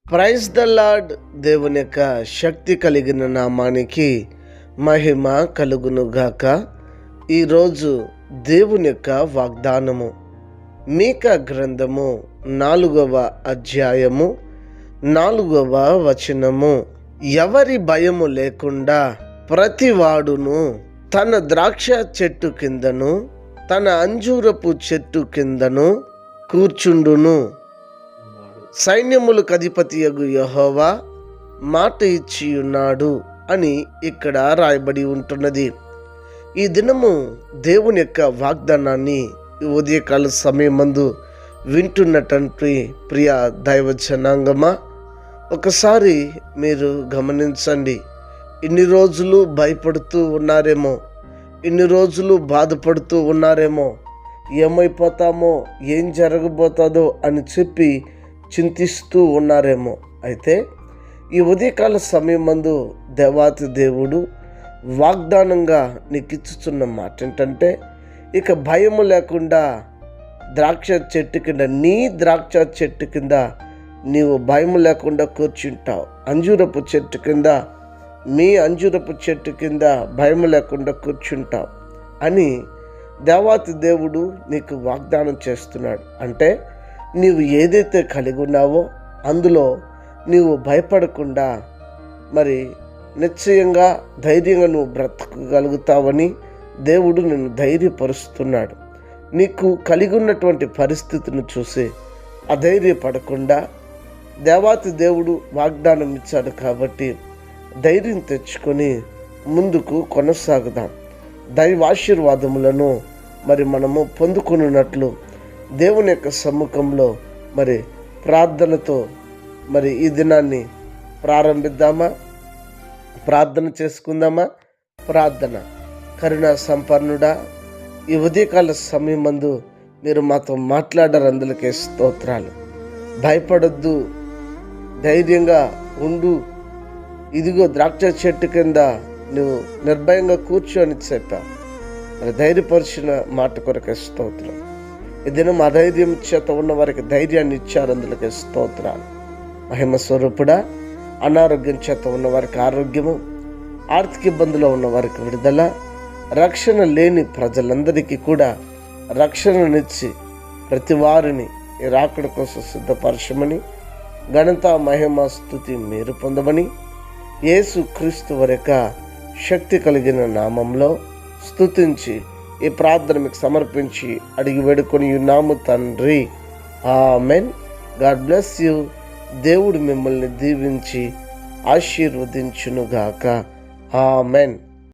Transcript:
Praise the lord. దేవుని యొక్క శక్తి కలిగిన నామానికి మహిమ కలుగునుగాక. ఈరోజు దేవుని యొక్క వాగ్దానము మీకా గ్రంథము 4వ అధ్యాయము 4వ వచనము. ఎవరి భయము లేకుండా ప్రతివాడును తన ద్రాక్ష చెట్టు కిందను తన అంజూరపు చెట్టు కిందను కూర్చుండును. సైన్యములకు అధిపతియగు యెహోవా మాట ఇచ్చి ఉన్నాడు అని ఇక్కడ రాయబడి ఉంటున్నది. ఈ దినము దేవుని యొక్క వాగ్దానాన్ని ఈ ఉదయకాల సమయమందు వింటున్నటువంటి ప్రియ దైవ జనాంగమా, ఒకసారి మీరు గమనించండి. ఇన్ని రోజులు భయపడుతూ ఉన్నారేమో, ఇన్ని రోజులు బాధపడుతూ ఉన్నారేమో, ఏమైపోతామో, ఏం జరగబోతుందో అని చెప్పి చింతిస్తూ ఉన్నారేమో. అయితే ఈ ఉదయకాల సమయమందు దేవాతి దేవుడు వాగ్దానంగా నీకు ఇచ్చుచున్న మాట ఏంటంటే, ఇక భయము లేకుండా ద్రాక్ష చెట్టు కింద, నీ ద్రాక్ష చెట్టు కింద నీవు భయము లేకుండా కూర్చుంటావు. అంజూరపు చెట్టు కింద, మీ అంజూరపు చెట్టు కింద భయము లేకుండా కూర్చుంటావు అని దేవాతి దేవుడు నీకు వాగ్దానం చేస్తున్నాడు. అంటే నీవు ఏదైతే కలిగి ఉన్నావో అందులో నీవు భయపడకుండా మరి నిశ్చయంగా ధైర్యంగా నువ్వు బ్రతకగలుగుతావని దేవుడు నిన్ను ధైర్యపరుస్తున్నాడు. నీకు కలిగి ఉన్నటువంటి పరిస్థితిని చూసి అధైర్యపడకుండా దేవాతి దేవుడు వాగ్దానం ఇచ్చాడు కాబట్టి ధైర్యం తెచ్చుకొని ముందుకు కొనసాగుదాం. దైవాశీర్వాదములను మరి మనము పొందుకున్నట్లు దేవుని యొక్క సమ్ముఖంలో మరి ప్రార్థనతో మరి ఈ దినాన్ని ప్రారంభిద్దామా? ప్రార్థన చేసుకుందామా? ప్రార్థన. కరుణా సంపన్నుడా, ఈ ఉదయకాల సమయమందు మీరు మాతో మాట్లాడారు, అందులకే స్తోత్రాలు. భయపడొద్దు, ధైర్యంగా ఉండు. ఇదిగో ద్రాక్ష చెట్టు కింద నువ్వు నిర్భయంగా కూర్చో అని చెప్పావు. మరి ధైర్యపరిచిన మాట కొరకే స్తోత్రం. ఈ దినం అధైర్యం చేత ఉన్న వారికి ధైర్యాన్ని ఇచ్చారు, అందులకే స్తోత్రాలు. మహిమ స్వరూపుడా, అనారోగ్యం చేత ఉన్న వారికి ఆరోగ్యము, ఆర్థిక ఇబ్బందులో ఉన్న వారికి విడుదల, రక్షణ లేని ప్రజలందరికీ కూడా రక్షణనిచ్చి ప్రతి వారిని ఈ రాకడ కోసం సిద్ధపరచమని, ఘనత మహిమ స్తుతి మీరు పొందమని యేసు క్రీస్తు వారి యొక్క శక్తి కలిగిన నామంలో స్తుతించి ఈ ప్రార్థన మీకు సమర్పించి అడిగి వేడుకొని ఉన్నాము తండ్రి. ఆమెన్. God bless you. దేవుడు మిమ్మల్ని దీవించి ఆశీర్వదించునుగాక. ఆమెన్.